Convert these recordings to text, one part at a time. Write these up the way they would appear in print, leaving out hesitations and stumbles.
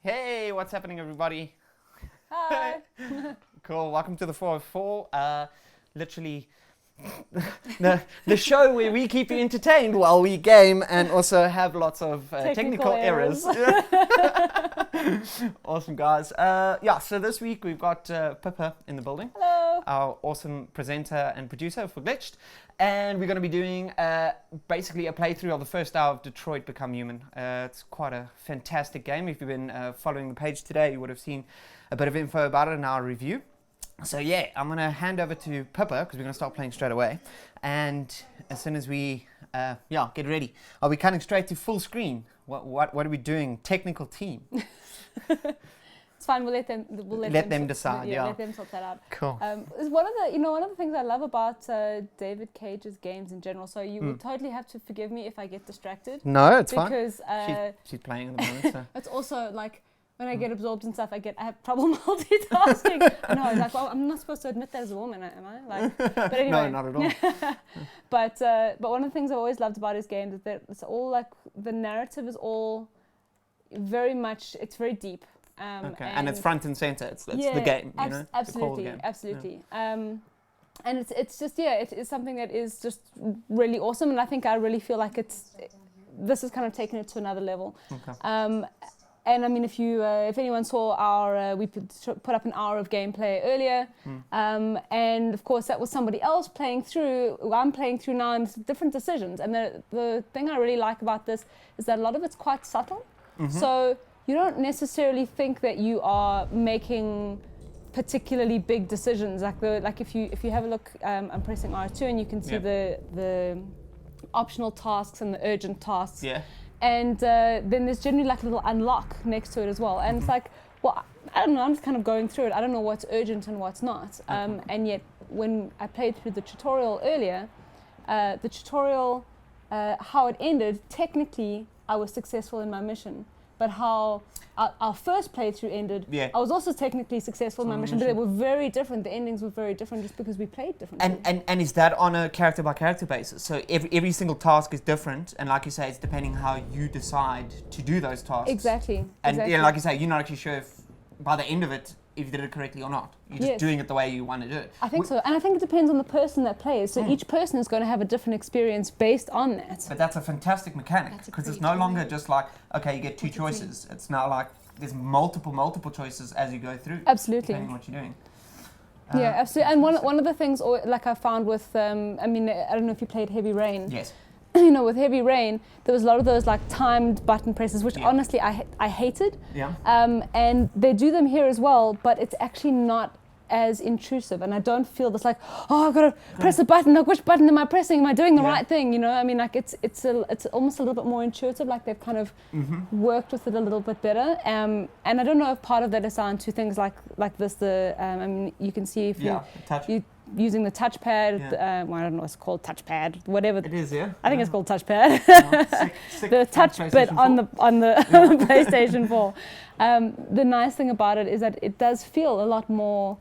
Hey, what's happening, everybody? Hi. Cool. Welcome to the 404. Literally, the show where we keep you entertained while we game and also have lots of technical errors. Awesome, guys. Yeah. So this week we've got Pippa in the building. Hello. Our awesome presenter and producer for Glitched. And we're going to be doing basically a playthrough of the first hour of Detroit Become Human. It's quite a fantastic game. If you've been following the page today, you would have seen a bit of info about it in our review. So yeah, I'm going to hand over to Pippa because we're going to start playing straight away. And as soon as we get ready, are we cutting straight to full screen? What are we doing? Technical team. It's fine. We'll let them decide. Yeah, let them sort that out. Cool. It's one of the things I love about David Cage's games in general. So you will totally have to forgive me if I get distracted. No, it's fine. Because she's playing at the moment. So. it's also like when I get absorbed in stuff, I have trouble multitasking. I know, like, well, I'm not supposed to admit that as a woman, am I? Like, but anyway. No, not at all. But one of the things I've always loved about his games is that it's all like the narrative is all very much. It's very deep. And it's front and center. It's the game, you know? Absolutely, game. absolutely. Yeah. And it's just it's something that is just really awesome, and I think I really feel like this has kind of taken it to another level. Okay. And I mean, if anyone saw our, we put up an hour of gameplay earlier, and of course that was somebody else playing through. I'm playing through now, and it's different decisions. And the thing I really like about this is that a lot of it's quite subtle. Mm-hmm. So you don't necessarily think that you are making particularly big decisions. Like if you have a look, I'm pressing R2 and you can see the optional tasks and the urgent tasks. Yeah. And then there's generally like a little unlock next to it as well. And it's like, well, I don't know, I'm just kind of going through it. I don't know what's urgent and what's not. And yet when I played through the tutorial earlier, how it ended, technically I was successful in my mission. But how our first playthrough ended, I was also technically successful in my mission, but they were very different. The endings were very different just because we played differently. And is that on a character by character basis? So every single task is different, and like you say, it's depending how you decide to do those tasks. Exactly. And like you say, you're not actually sure if by the end of it, if you did it correctly or not. You're just doing it the way you want to do it. I think so. And I think it depends on the person that plays. So each person is going to have a different experience based on that. But that's a fantastic mechanic because it's no longer just like, okay, you get two choices. It's now like there's multiple choices as you go through. Absolutely. Depending on what you're doing. Yeah, absolutely. And one of the things like I found with, I don't know if you played Heavy Rain. Yes. You know, with Heavy Rain, there was a lot of those like timed button presses, which honestly I hated. Yeah. And they do them here as well, but it's actually not as intrusive, and I don't feel this like, oh, I've got to press a button. Like, which button am I pressing? Am I doing the right thing? You know, I mean, like it's almost a little bit more intuitive. Like they've kind of worked with it a little bit better. And I don't know if part of that is down to things like this. You can see if you using the touchpad, I don't know, it's called touchpad, whatever. It is, yeah. I think it's called touchpad. Sick the touch bit on the PlayStation 4. The nice thing about it is that it does feel a lot more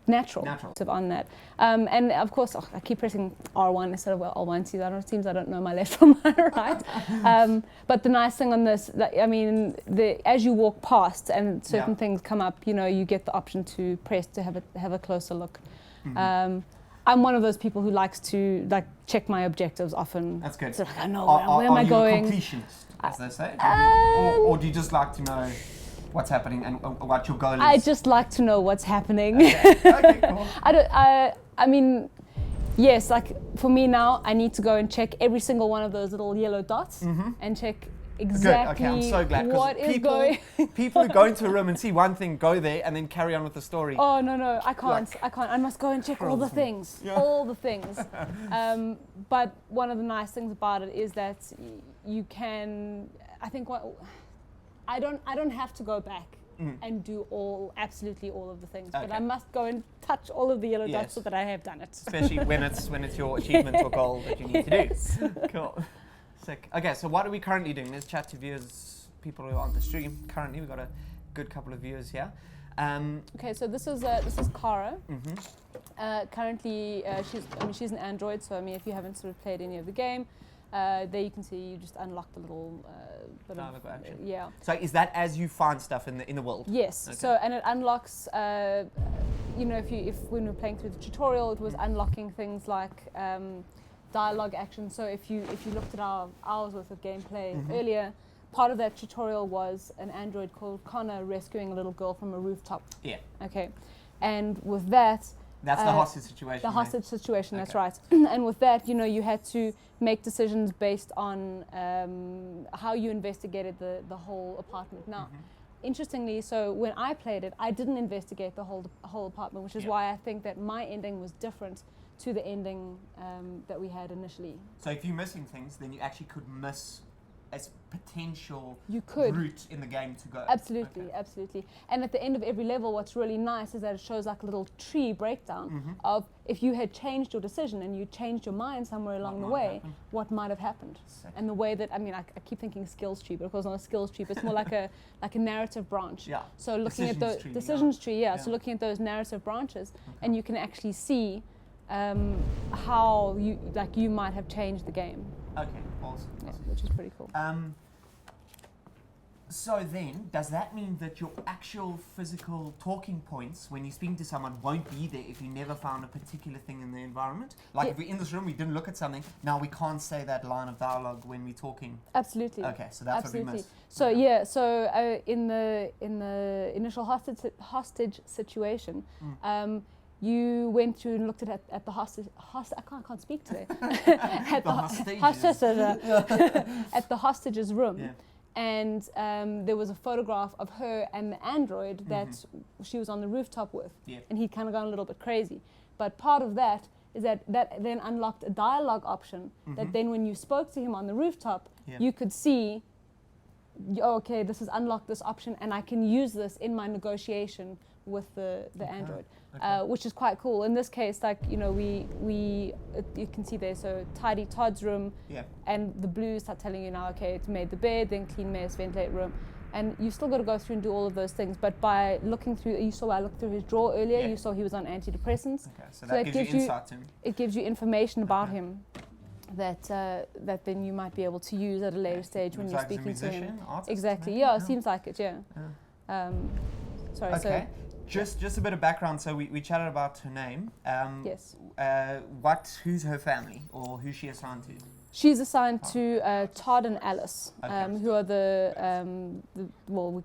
natural. On that. And of course, I keep pressing R1 instead of L1. See, it seems I don't know my left from my right. But the nice thing on this, as you walk past and certain things come up, you know, you get the option to press to have a closer look. I'm one of those people who likes to like check my objectives often. That's good. So like, I know where am I going? Are you a completionist, as they say? Or do you just like to know what's happening and what your goal is? I just like to know what's happening. Okay, cool. I mean, yes, like for me now, I need to go and check every single one of those little yellow dots and check exactly. Good. Okay, I'm so glad. What is going. People who go into a room and see one thing, go there and then carry on with the story. Oh no, I can't. I must go and check all the things. Yeah. All the things. But one of the nice things about it is that you can. I think I don't have to go back and do absolutely all of the things, but I must go and touch all of the yellow dots so that I have done it. Especially when it's your achievement or goal that you need to do. Cool. Sick. Okay, so what are we currently doing? Let's chat to viewers, people who are on the stream. Currently, we've got a good couple of viewers here. Okay, so this is Cara. Currently, she's an Android, so I mean, if you haven't sort of played any of the game, there you can see you just unlocked a little bit Dialogue of action. yeah. So is that as you find stuff in the world? Yes. Okay. So and it unlocks. You know, if when we're playing through the tutorial, it was unlocking things like dialogue action. So if you looked at our hours worth of gameplay earlier, part of that tutorial was an android called Connor rescuing a little girl from a rooftop. Yeah. Okay. And with that. That's the hostage situation. The hostage situation, that's Okay. right. And with that, you know, you had to make decisions based on how you investigated the whole apartment. Now, interestingly, so when I played it, I didn't investigate the whole apartment, which is why I think that my ending was different to the ending that we had initially. So if you're missing things, then you actually could miss as potential You could. route in the game to go. Absolutely, Okay. absolutely. And at the end of every level, what's really nice is that it shows like a little tree breakdown of if you had changed your decision and you changed your mind somewhere along the might way, happen. what might have happened. Sick. And the way that, I mean, I keep thinking skills tree, but of course not a skills tree, but it's more like a narrative branch. Yeah. So looking at Decisions the tree, decisions tree, Yeah. so looking at those narrative branches, and you can actually see how you might have changed the game, Okay, awesome. yeah, which is pretty cool. So then, does that mean that your actual physical talking points when you're speaking to someone won't be there if you never found a particular thing in the environment? Like if we're in this room, we didn't look at something, now we can't say that line of dialogue when we're talking. Absolutely. Okay, so that's Absolutely. what we missed. So Okay. yeah, so in the initial hostage situation, you went through and looked at the hostage. I can't speak today. At The hostages. At the hostage's room. Yeah. And there was a photograph of her and the android that she was on the rooftop with. Yeah. And he'd kind of gone a little bit crazy. But part of that is that then unlocked a dialogue option that then when you spoke to him on the rooftop, Yeah. you could see, okay, this has unlocked this option and I can use this in my negotiation with the android, Okay. which is quite cool. In this case, like, you know, you can see there, so tidy Todd's room, Yeah. and the blues start telling you now, okay, it's made the bed, then clean mess, ventilate room. And you still got to go through and do all of those things. But by looking through, you saw I looked through his drawer earlier, Yeah. you saw he was on antidepressants. Okay, so So that it gives you insight to him. It gives you information about Okay. him that then you might be able to use at a later stage when Looks you're like he's a speaking to him. musician, artist, Exactly, maybe? yeah, it seems like it, yeah. Yeah. Sorry, Okay. Just a bit of background. So we chatted about her name. Yes. Who's her family, or who's she assigned to? She's assigned to Todd and Alice, Okay. who are we're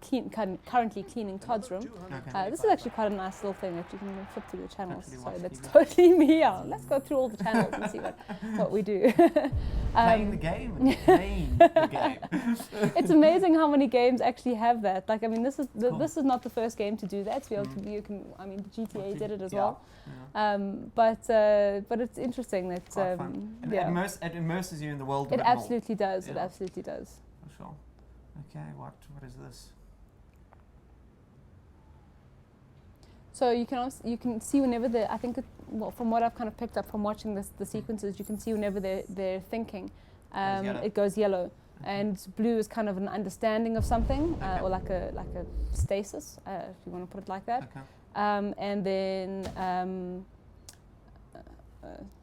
currently cleaning Todd's room. Okay. This is actually quite a nice little thing that you can flip through the channels. Actually Sorry, watch that's TV. totally me. Yeah, let's go through all the channels and see what we do. Playing the game and playing the game. It's amazing how many games actually have that. Like, I mean, this is Cool. this is not the first game to do that. To be able to, you can. I mean, GTA did it as well. Yeah. But it's interesting that Quite fun. And yeah, it immerses you in the world a it bit more. absolutely does. It Yeah. absolutely does. For sure. Okay, what is this? So you can see whenever I think from what I've kind of picked up from watching the sequences, you can see whenever they're thinking, yellow. it goes yellow, and blue is kind of an understanding of something, Okay. or like a stasis, if you want to put it like that. Okay. And then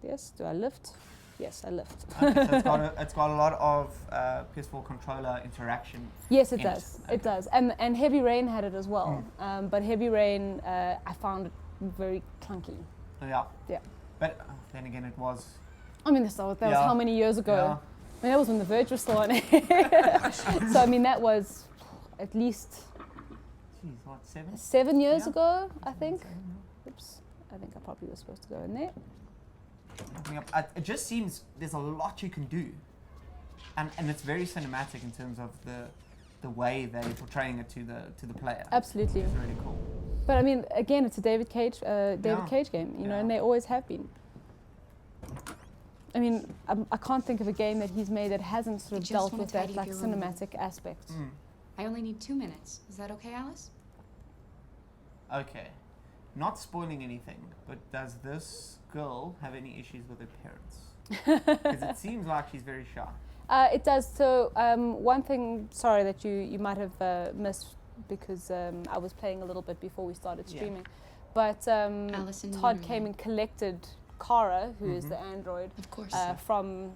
yes, do I lift? Yes, I lift. Okay, so it's got a lot of PS4 controller interaction. Yes, it in it. does. Okay. It does. And Heavy Rain had it as well. But Heavy Rain, I found it very clunky. Yeah. Yeah. But then again, it was. I mean, that was Yeah. how many years ago? Yeah. I mean, that was when the Verge was still on it. So, I mean, that was at least Jeez, what, 7? 7 years Yeah. ago, I think. 7, yeah. Oops. I think I probably was supposed to go in there. Opening up. It just seems there's a lot you can do, and it's very cinematic in terms of the way they're portraying it to the player. Absolutely. It's really cool. But I mean, again, it's a David Cage Yeah. Cage game, you know, Yeah. and they always have been. I mean, I can't think of a game that he's made that hasn't sort I of just dealt wanna with that tidy like your room. cinematic aspect. I only need 2 minutes. Is that okay, Alice? Okay. Not spoiling anything, but does this girl have any issues with her parents? Because it seems like she's very shy. It does. So one thing, sorry, that you might have missed because I was playing a little bit before we started Yeah. streaming, but Alice in Todd Wonderland. came and collected Kara, who is Mhm. the android, Of course. from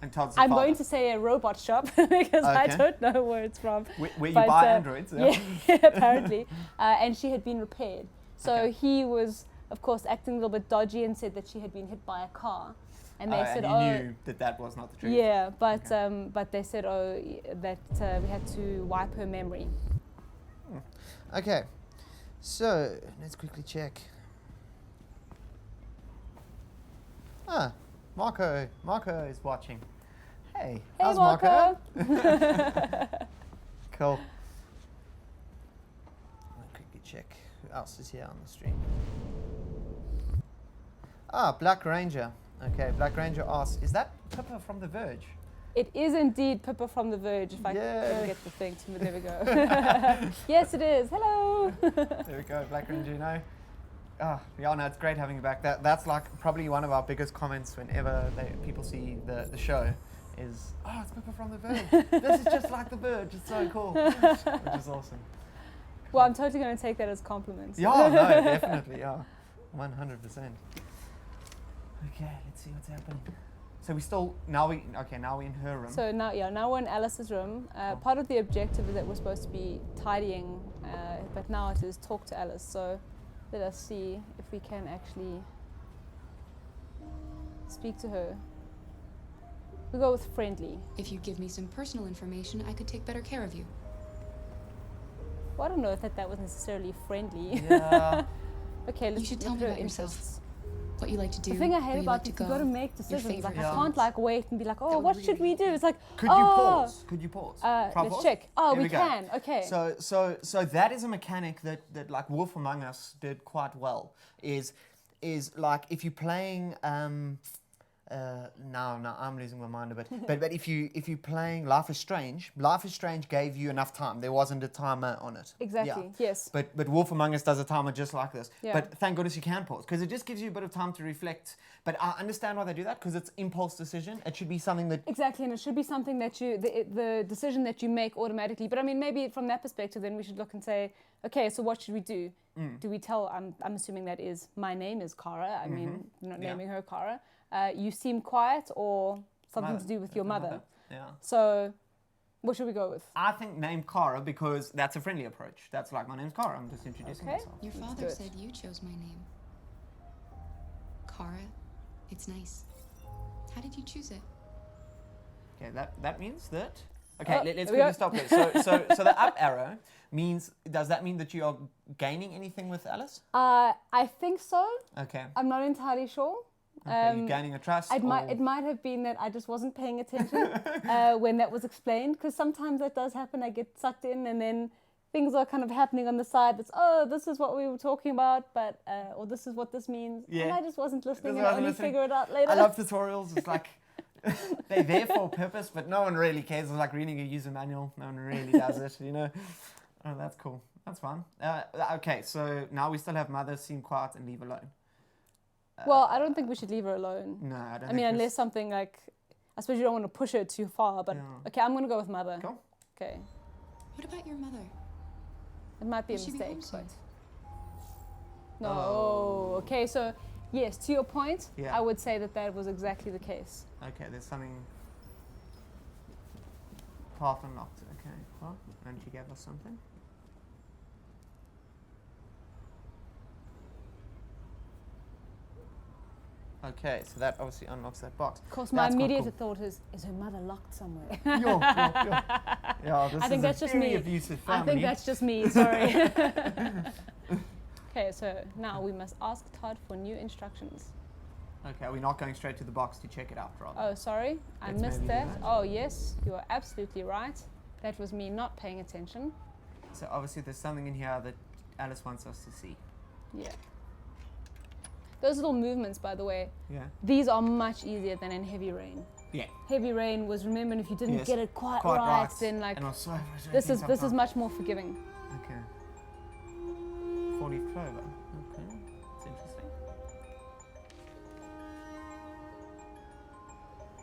And Todd's I'm going to say a robot shop because I Okay. don't know where it's from. Where you but, buy androids. Yeah, apparently. And she had been repaired. So Okay. he was, of course, acting a little bit dodgy and said that she had been hit by a car. And they said, and you knew that was not the truth. yeah, but Okay. but they said, that we had to wipe her memory. Okay, so let's quickly check. Ah, Marco is watching. Hey, Hey, how's Marco. Cool. I'll quickly check who else is here on the stream. Ah, Black Ranger. Okay, Black Ranger asks, is that Pippa from The Verge. It is indeed Pippa from The Verge, if I Yay. can get the thing to there we go. Yes, it is. Hello. There we go, Black Ranger, you know. Yeah, no, it's great having you back. That's like probably one of our biggest comments whenever people see the show is, oh, it's Pippa from The Verge. This is just like The Verge. It's so cool. Which is awesome. Well, I'm totally going to take that as compliments. Yeah, no, definitely, yeah. 100%. Okay, let's see what's happening. So now we're in her room. So now we're in Alice's room. Part of the objective is that we're supposed to be tidying, but now it is talk to Alice. So let us see if we can actually speak to her. We go with friendly. If you give me some personal information, I could take better care of you. Well, I don't know if that was necessarily friendly. Yeah. Okay, let's You should look tell at me her about yourself. interests. What you like to do. The thing I where hate you about like it to is you got to make decisions. Like I favorite can't like wait and be like, oh, That what would should we really do? It's like, Could you pause? Could you pause? Try let's pause? check. Oh, Here we we go. can. Okay. So that is a mechanic that like Wolf Among Us did quite well. Is like if you're playing now I'm losing my mind a bit. but if you're playing Life is Strange gave you enough time. There wasn't a timer on it. Exactly. Yeah. Yes. But Wolf Among Us does a timer just like this. Yeah. But thank goodness you can pause because it just gives you a bit of time to reflect. But I understand why they do that because it's impulse decision. It should be something that Exactly, and it should be something that the decision that you make automatically. But I mean, maybe from that perspective, then we should look and say, okay, so what should we do? Do we tell? I'm assuming that is my name is Cara. I mean, not Yeah. naming her Cara. You seem quiet, or something to do with your mother. Yeah. So, what should we go with? I think name Cara because that's a friendly approach. That's like my name's Cara. I'm just introducing Okay. myself. Your Let's father do it. said you chose my name. Kara. It's nice. How did you choose it? Okay, that means that. Okay, let's there we quickly go. stop there. So the up arrow means. Does that mean that you are gaining anything with Alice? I think so. Okay. I'm not entirely sure. Okay, you're gaining a trust. It might have been that I just wasn't paying attention when that was explained, because sometimes that does happen. I get sucked in and then things are kind of happening on the side. That's, oh, this is what we were talking about, but or this is what this means. Yeah. And I just wasn't listening, Just and I wasn't only listening. figure it out later. I love tutorials. It's like they're there for a purpose, but no one really cares. It's like reading a user manual. No one really does it, you know. Oh, that's cool. That's fun. Okay, so now we still have mother seem quiet and leave alone. Well, I don't think we should leave her alone. No, I don't. I mean, unless something like, I suppose you don't want to push her too far, but Yeah. okay, I'm going to go with mother. Cool. Okay. What about your mother? It might be a Will she be mistake, home soon? but... No. Oh. Okay, so yes, to your point, Yeah. I would say that was exactly the case. Okay, there's something. Path unlocked. Okay, well, and she gave us something. Okay, so that obviously unlocks that box. Of course, my That's quite immediate thought is her mother locked somewhere? Yeah, this I think is that's a just very me. abusive I family. think that's just me, sorry. Okay, so now we must ask Todd for new instructions. Okay, we're not going straight to the box to check it out, rather. Oh, sorry, I Let's missed maybe do that. that. Oh, yes, you are absolutely right. That was me not paying attention. So obviously there's something in here that Alice wants us to see. Yeah. Those little movements, by the way, Yeah. these are much easier than in Heavy Rain. Yeah. Heavy Rain was, remember, if you didn't Yes, get it quite quite right, then like, And also, this is much more forgiving. Okay. 4-leaf clover. Okay, that's interesting.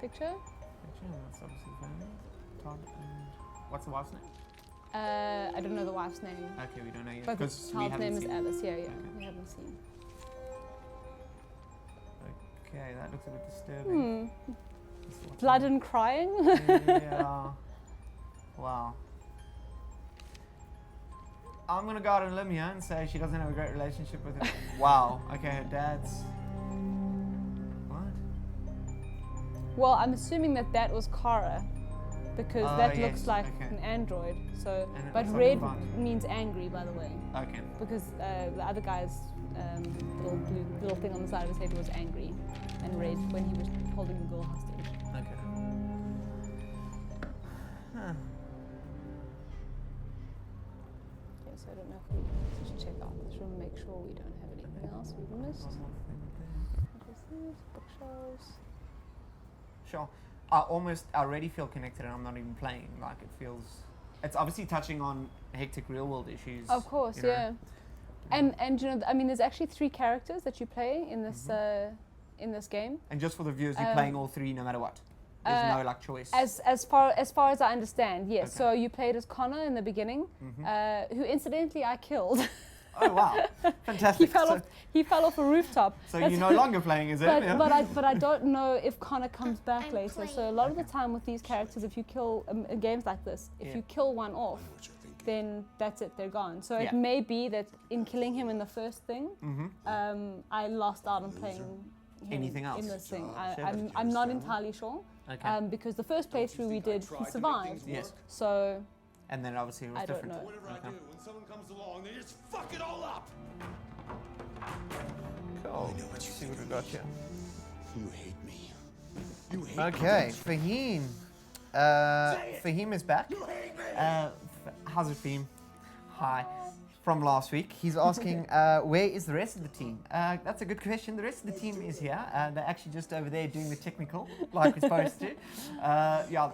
Picture? Actually, that's obviously family. Todd and what's the wife's name? I don't know the wife's name. Okay, we don't know yet But the because we child's haven't name is seen. Alice. Yeah, Okay. we haven't seen. Okay, that looks a bit disturbing. Blood and crying. Yeah. Wow. I'm gonna go out on a limb here and say she doesn't have a great relationship with him. Wow. Okay, her dad's. What? Well, I'm assuming that was Kara, because that yes, little like okay. an android. So, And it but looks like red a vine. means angry, by the way, Okay. because the other guy's little thing on the side of his head was angry, and red when he was holding the girl hostage. Okay. Huh. Okay, so I don't know if we should check out this room, make sure we don't have anything else we've missed. One more thing there. What is this? Bookshelves. Sure. I already feel connected and I'm not even playing. Like it feels. It's obviously touching on hectic real world issues. Of course, you know. yeah. And you know, I mean, there's actually 3 characters that you play in this game. And just for the viewers, you're playing all 3 no matter what. There's no like choice. As far as I understand, yes. Okay. So you played as Connor in the beginning, who incidentally I killed. Oh wow, fantastic. He fell off a rooftop. So you're no longer playing, is it? But, Yeah. but I don't know if Connor comes back I'm later. So a playing. lot of the time with these characters, if you kill in games like this, if you kill one off, then that's it, they're gone. So it Yeah. may be that in killing him in the first thing, I lost out on playing him Anything else? in this thing. Sure. I'm not entirely sure. Okay. Because the first playthrough we did, he survived. Yes. So And then obviously it was I don't different. know. Whatever I do, when someone comes along, they just fuck it all up. Cool. I know what you See think what we of got me. here. You hate me. You hate me. Okay, Fahim. Fahim is back. You hate me. How's it been? Hi. From last week. He's asking, where is the rest of the team? That's a good question. The rest of the team is here. They're actually just over there doing the technical, like we're supposed to. Yeah,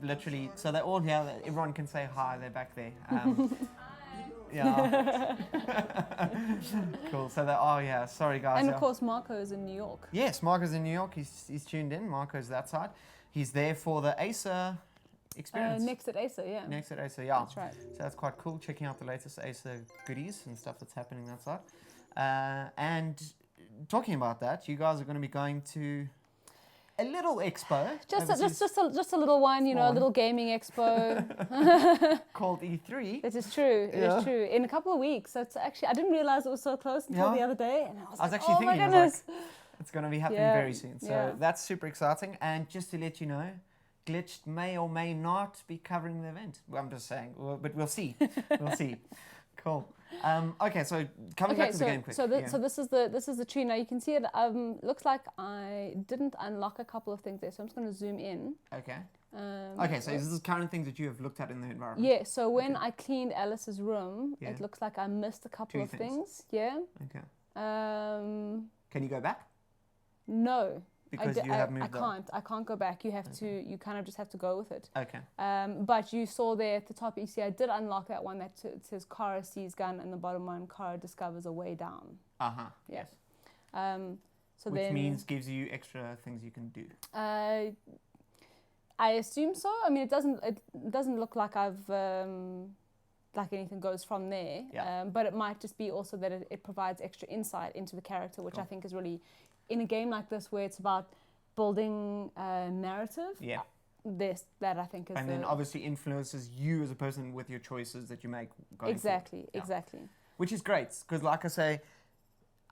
literally. So they're all here. Everyone can say hi. They're back there. Yeah. Cool. So they are. Yeah. Sorry, guys. and of course Marco is in New York. Yes, Marco's in New York. He's tuned in. Marco's that side. He's there for the Acer experience. Next at Acer, yeah. Next at Acer, yeah. That's right. So that's quite cool, checking out the latest Acer goodies and stuff that's happening that side. And talking about that, you guys are going to be going to a little expo. Just a little one, you know, a One. little gaming expo. Called E3. It is true. It Yeah. is true. In a couple of weeks. So it's actually, I didn't realize it was so close until Yeah. the other day, and I was, I was like, actually oh thinking, my I was goodness. It's going to be happening Yeah, very soon. So yeah. that's super exciting. And just to let you know, Glitched may or may not be covering the event. Well, I'm just saying, but we'll see. We'll see. Cool. Okay, so coming back to the game quick. so this is the tree. Now you can see it. Looks like I didn't unlock a couple of things there, so I'm just going to zoom in. Okay. Um, Okay. So this is current things that you have looked at in the environment. Yeah. So when I cleaned Alice's room, Yeah. it looks like I missed a couple Two of things. things. Yeah. Okay. Can you go back? No. Because you have moved on. I can't go back. You have to. You kind of just have to go with it. Okay. But you saw there at the top. You see, I did unlock that one that says Kara sees gun, and the bottom one, Kara discovers a way down. Uh-huh. Yeah. Yes. So Which then, means gives you extra things you can do. I assume so. I mean, it doesn't look like I've like anything goes from there. Yeah. But it might just be also that it provides extra insight into the character, which I think is really, in a game like this where it's about building a narrative. Yeah. That I think is. And then obviously influences you as a person with your choices that you make going exactly, forward. Yeah. exactly. Which is great, because like I say,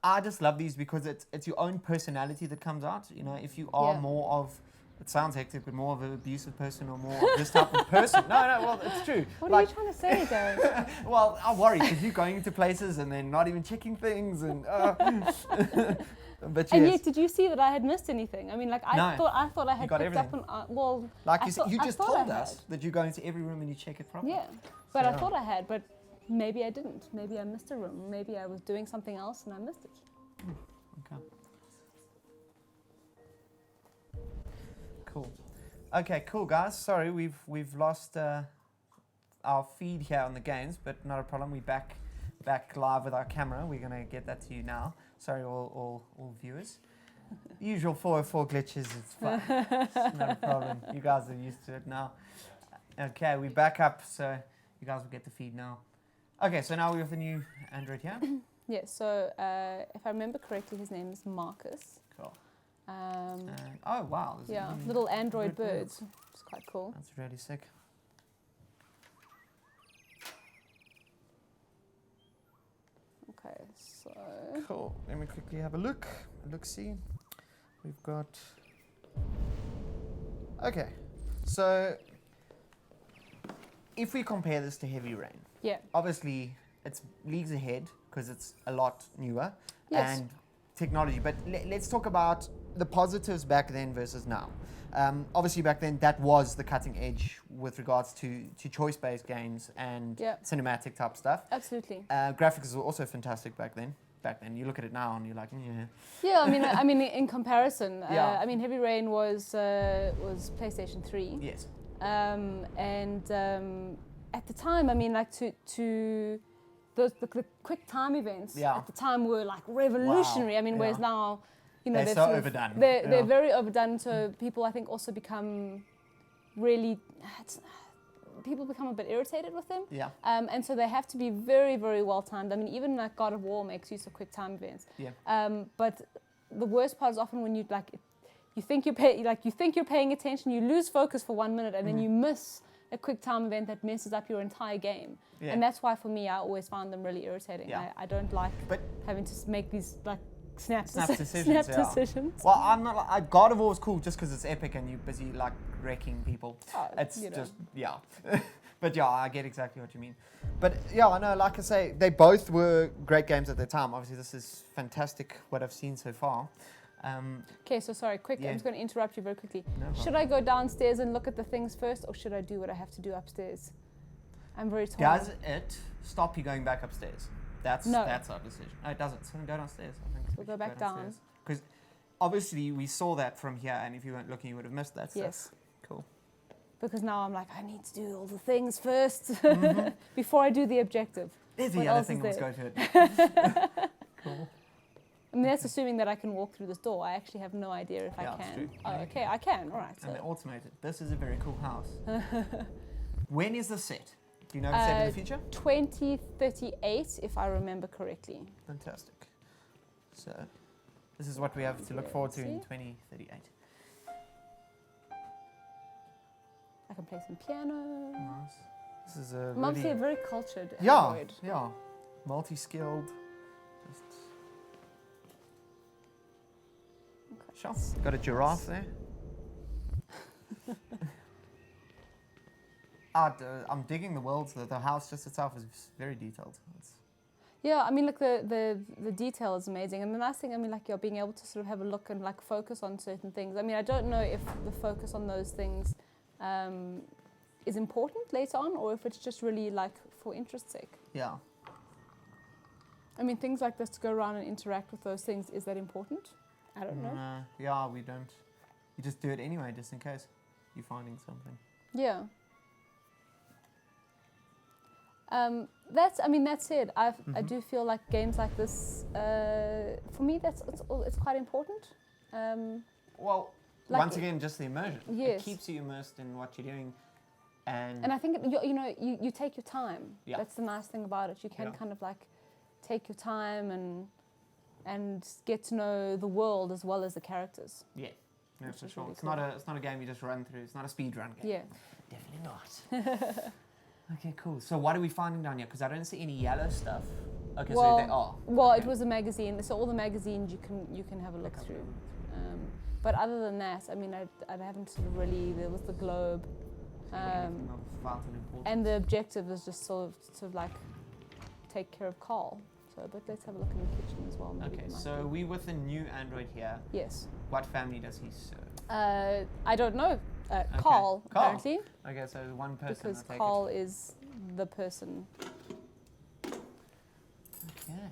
I just love these because it's your own personality that comes out. You know, if you are Yeah. more of, it sounds hectic, but more of an abusive person or more of this type of person. No, well, it's true. What are you trying to say, Darren? Well, I worry because you're going into places and then not even checking things and. But yes. And yet, did you see that I had missed anything? I mean, like I No. thought I had got picked everything. up on. Well, Like I you, thought- you I just thought I told had. us that you go into every room and you check it properly. Yeah, but I So- thought I had, but maybe I didn't. Maybe I missed a room. Maybe I was doing something else and I missed it. Okay. Cool. Okay, cool, guys. Sorry, we've lost our feed here on the games, but not a problem. We're back live with our camera. We're gonna get that to you now. Sorry, all viewers. Usual 404 glitches. It's fine. It's not a problem. You guys are used to it now. Okay, we're back up, so you guys will get the feed now. Okay, so now we have the new Android here. Yeah. So if I remember correctly, his name is Marcus. Cool. Oh wow! there's Yeah, even little android birds. birds. It's quite cool. That's really sick. Okay, so Cool. Let me quickly have a look. See. We've got. Okay, so if we compare this to Heavy Rain, yeah, obviously it's leagues ahead because it's a lot newer Yes. and technology. But let's talk about the positives back then versus now. Obviously, back then that was the cutting edge with regards to choice-based games and Yeah. cinematic type stuff. absolutely. Graphics were also fantastic back then. You look at it now and you're like, yeah. Yeah, I mean, in comparison, Yeah. I mean, Heavy Rain was PlayStation 3. Yes. At the time, I mean, like to the quick time events Yeah. at the time were like revolutionary. Wow. I mean, whereas Yeah. now, you know, They're they've so sort of- overdone. They're Yeah. very overdone. So people, I think, also become really. People become a bit irritated with them. Yeah. And so they have to be very, very well timed. I mean, even like God of War makes use of quick time events. Yeah. But the worst part is often when you like, you think you're paying attention, you lose focus for 1 minute, and then you miss a quick time event that messes up your entire game. Yeah. And that's why for me, I always find them really irritating. Yeah. I don't like But having to make these like snap decisions. snap yeah. decisions. Well, I'm not. God of War is cool just because it's epic and you're busy like wrecking people. Oh, It's you know. just yeah. But yeah, I get exactly what you mean. But yeah, I know. Like I say, they both were great games at their time. Obviously, this is fantastic what I've seen so far. Okay, so sorry, quick. Yeah. I'm just going to interrupt you very quickly. No Should problem. I go downstairs and look at the things first, or should I do what I have to do upstairs? I'm very torn. Does it stop you going back upstairs? That's No. That's our decision. No, it doesn't. So go downstairs. I think We'll go back down. because obviously we saw that from here, and if you weren't looking, you would have missed that. Yes. Stuff. Cool. Because now I'm like, I need to do all the things first Mm-hmm. before I do the objective. There's What the other else thing. is Let's there? go to it. Cool. I mean, that's assuming that I can walk through this door. I actually have no idea if Yeah, I it's can. true. Oh, Yeah, you okay, I can. All right. And they're So, automated. This is a very cool house. When is the set? Do you know if it's set in the future? 2038, if I remember correctly. Fantastic. So, this is what we have to look forward to in See? 2038. I can play some piano. Nice. This is a I'm obviously a really... very cultured Yeah, android. yeah. Multi-skilled. Just... Okay. Sure. Got a giraffe there. I'm digging the worlds. The house just itself is very detailed. Yeah, I mean, like the detail is amazing, and the nice thing, I mean, like you're being able to sort of have a look and like focus on certain things. I mean, I don't know if the focus on those things is important later on, or if it's just really like for interest's sake. Yeah. I mean, things like this to go around and interact with those things, is that important? I don't know. Yeah, we don't. You just do it anyway, just in case you're finding something. Yeah. That's it. I do feel like games like this, for me, it's quite important. Well, Like once again, just the immersion. Yes. It keeps you immersed in what you're doing, and And I think you take your time. Yeah. That's the nice thing about it. You can Yeah. kind of like take your time and get to know the world as well as the characters. yeah, no, Which for is sure. really It's cool. not a game you just run through. It's not a speed run game. Yeah. Definitely not. Okay, cool. So what are we finding down here? Because I don't see any yellow stuff. Okay, so they are. Well, Okay. it was a magazine, so all the magazines you can have a look through. But other than that, I mean, I haven't sort of really. There was the globe, Anything of vital importance. and the objective is just sort of like take care of Carl. So, but let's have a look in the kitchen as well. Maybe Okay, there might so be. we with the new android here. Yes. What family does he serve? I don't know. Carl, apparently, Okay, so one person. because I take Carl is the person. It. Okay.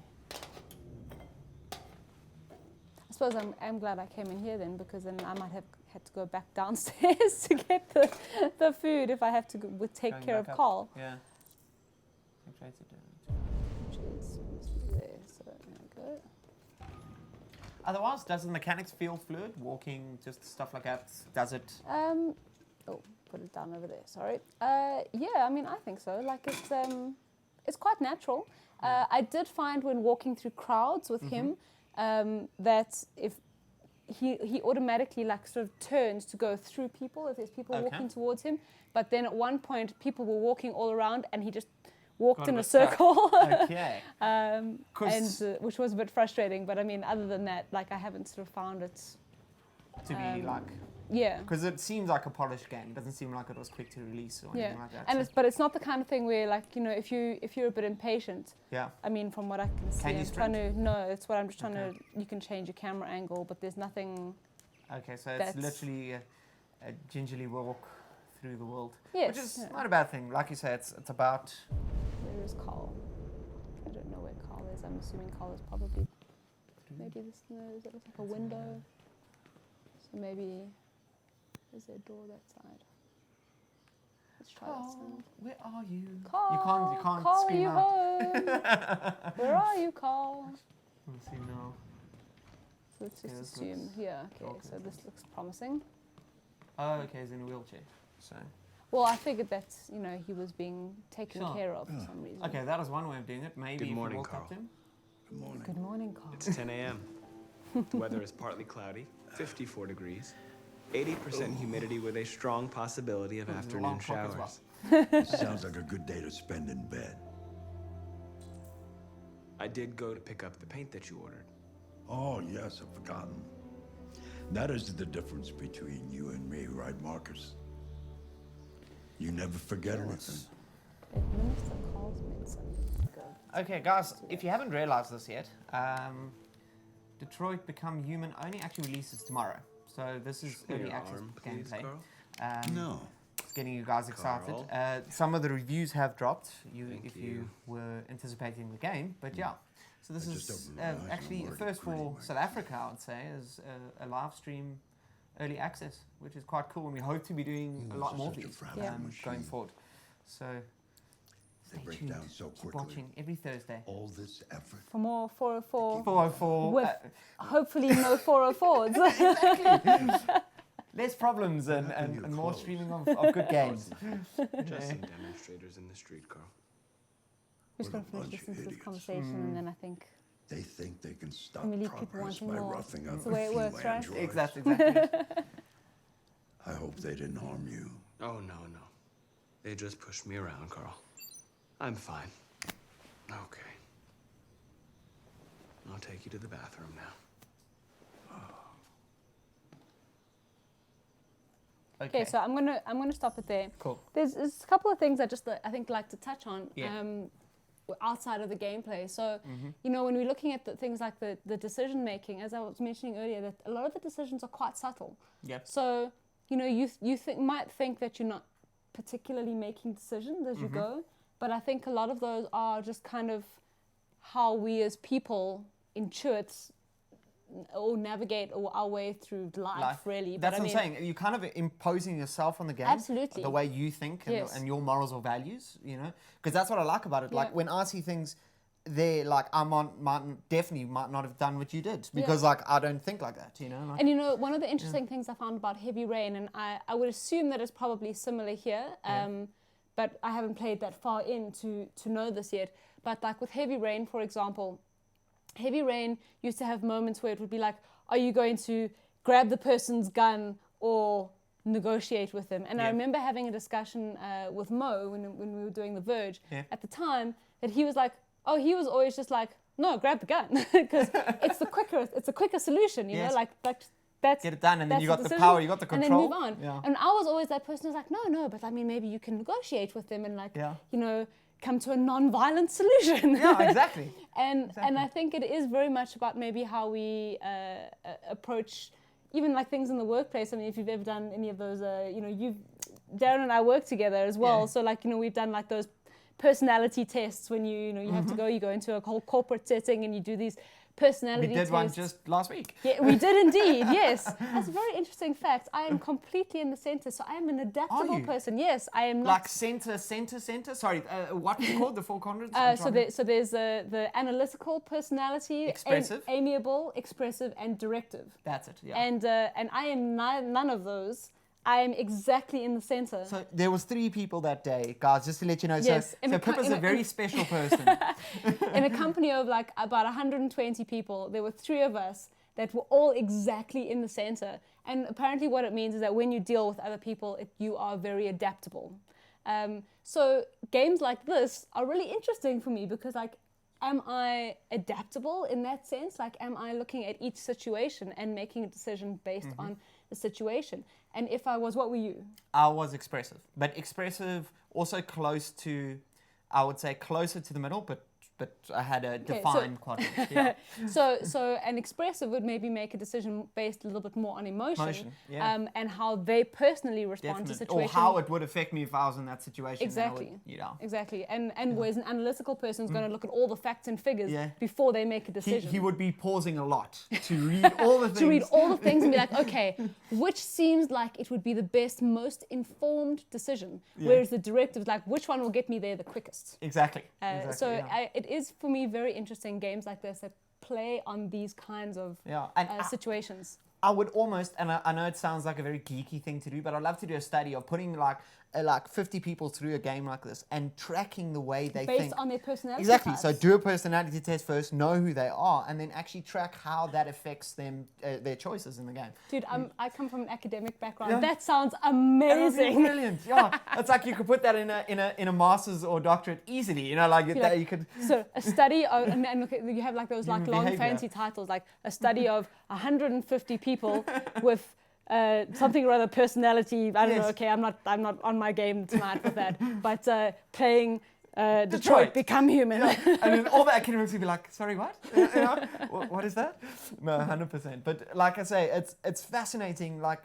I suppose I'm glad I came in here then, because then I might have had to go back downstairs to get the food if I have to take Going care of back up. Carl. Yeah. Which is must be there. So there we go. Otherwise, does the mechanics feel fluid? Walking, just stuff like that. Does it? Oh, put it down over there. Sorry. Yeah, I mean, I think so. Like it's quite natural. I did find when walking through crowds with him that if he automatically like sort of turns to go through people if there's people Okay. walking towards him. But then at one point, people were walking all around, and he just walked Got a in a bit stuck. circle. Okay. And 'Cause- which was a bit frustrating. But I mean, other than that, like I haven't sort of found it. To be like, Yeah. because it seems like a polished game. It doesn't seem like it was quick to release or Yeah, anything like that. and so- but it's not the kind of thing where like if you're a bit impatient. yeah. I mean, from what I can see, Can you I'm trying to it's what I'm just trying Okay. to. You can change your camera angle, but there's nothing. Okay, so it's That's- literally a gingerly walk through the world, Yes, which is yeah. not a bad thing. Like you say, it's about. Where is Carl? I don't know where Carl is. I'm assuming Carl is probably maybe this. No, is it looks like a window? So maybe is there a door that side? Let's try that side. Where are you? Carl, You can't Carl, are scream you out. home? Where are you, Carl? Let's see now. So let's just Yeah, this assume looks here. Okay, dark so and this looks promising. Oh, okay, he's in a wheelchair. So. Well, I figured that he was being taken Sure. care of for some reason. Okay, that is one way of doing it. Maybe Good if morning, you walked up to Carl. him. Good morning. Good morning, Carl. It's 10 a.m. The weather is partly cloudy, 54 degrees, 80% humidity with a strong possibility of Ooh, there's a long afternoon clock as showers. well. Sounds like a good day to spend in bed. I did go to pick up the paint that you ordered. Oh, yes, I've forgotten. That is the difference between you and me, right, Marcus? You never forget anything. Administer Carl's medicine. Go. Okay, guys, if you haven't realized this yet, Detroit Become Human only actually releases tomorrow. So this is Your early access arm, please, gameplay. Carl. No. It's getting you guys excited. Carl. Some of the reviews have dropped Thank if you. you were anticipating the game, but yeah. So this I just is don't realize I'm actually a already first pretty for much. South Africa, I would say, is a live stream early access, which is quite cool, and we hope to be doing a Humans lot are more of such a these fragile Yeah. going machine. forward. So They stay break tuned. down so Keep quickly. watching every Thursday. All this effort. For more 404, 404. With- hopefully no 404s. Less problems What happened to and your more clothes? streaming of good games. Just some demonstrators in the street, Carl. We're just What going a to bunch finish of listening to this idiots. conversation, and then I think They think they can stop we leave people progress wanting by more. roughing That's up the a way it few works, right? androids. Exactly. I hope they didn't harm you. Oh, no. They just pushed me around, Carl. I'm fine. Okay. I'll take you to the bathroom now. okay. So I'm gonna stop it there. Cool. There's a couple of things I think like to touch on. Yeah. Outside of the gameplay. So, when we're looking at things like the decision making, as I was mentioning earlier, that a lot of the decisions are quite subtle. Yep. So, you might think that you're not particularly making decisions as you go, but I think a lot of those are just kind of how we as people intuit or navigate our way through life, really. That's but what I'm saying. You're kind of imposing yourself on the game. Absolutely. The way you think and, Yes. and your morals or values, Because that's what I like about it. Like, Yeah. when I see things there, like, I definitely might not have done what you did. Because, like, I don't think like that, Like, And one of the interesting things I found about Heavy Rain, and I would assume that it's probably similar here, but I haven't played that far in to know this yet. But like with Heavy Rain, for example, Heavy Rain used to have moments where it would be like, are you going to grab the person's gun or negotiate with them? And I Yeah. remember having a discussion with Mo when we were doing The Verge Yeah. at the time, that he was like, oh, he was always just like, no, grab the gun, because it's a quicker solution, Yes. like that's get it done, and then that's you got the decision, power, you got the and control. then move on. Yeah. And I was always that person who's like, no, but I mean, maybe you can negotiate with them and like, Yeah. come to a non-violent solution. Yeah, exactly. And I think it is very much about maybe how we approach even like things in the workplace. I mean, if you've ever done any of those, Darren and I work together as well. Yeah. So like, we've done like those personality tests when you have to you go into a whole corporate setting and you do these personality We tests. did one just last week. Yeah, we did indeed, yes. That's a very interesting fact. I am completely in the center, so I am an adaptable you? person. Yes, I am not. Like center. Sorry, what was it called? The 4 quadrants? So there's the analytical personality, Expressive. amiable, expressive, and directive. That's it, yeah. And I am none of those. I am exactly in the center. So there was 3 people that day, guys, just to let you know. Yes, So, in so a co- Pippa's in a a- very in- special person. In a company of like about 120 people, there were 3 of us, that were all exactly in the center. And apparently what it means is that when you deal with other people, you are very adaptable. So games like this are really interesting for me because, like, am I adaptable in that sense? Like, am I looking at each situation and making a decision based on the situation? And if I was, what were you? I was expressive, but expressive also close to, I would say closer to the middle, but I had a defined quadrant. Yeah. So an expressive would maybe make a decision based a little bit more on emotion, and how they personally respond to situations. Or how it would affect me if I was in that situation. Exactly. Exactly. And Yeah. whereas an analytical person is going to look at all the facts and figures before they make a decision. He would be pausing a lot to read all the things. To read all the things and be like, okay, which seems like it would be the best, most informed decision. Whereas the directive is like, which one will get me there the quickest? Exactly. It is, for me, very interesting games like this that play on these kinds of situations. I would almost, and I know it sounds like a very geeky thing to do, but I'd love to do a study of putting like 50 people through a game like this and tracking the way they think. Based on their personality Exactly. types. So do a personality test first, know who they are, and then actually track how that affects them, their choices in the game. Dude, I come from an academic background. That sounds amazing. Brilliant. Yeah, it's like you could put that in a master's or doctorate easily. You know, like that you could. So a study of, and look, you have like those like long fancy titles, like a study of 150 people with something or other personality. I don't know. Okay, I'm not on my game tonight with that. But playing Detroit Become Human. Yeah. And then all the academics would be like, sorry, what? You know? What is that? No, 100%. But like I say, it's fascinating. Like,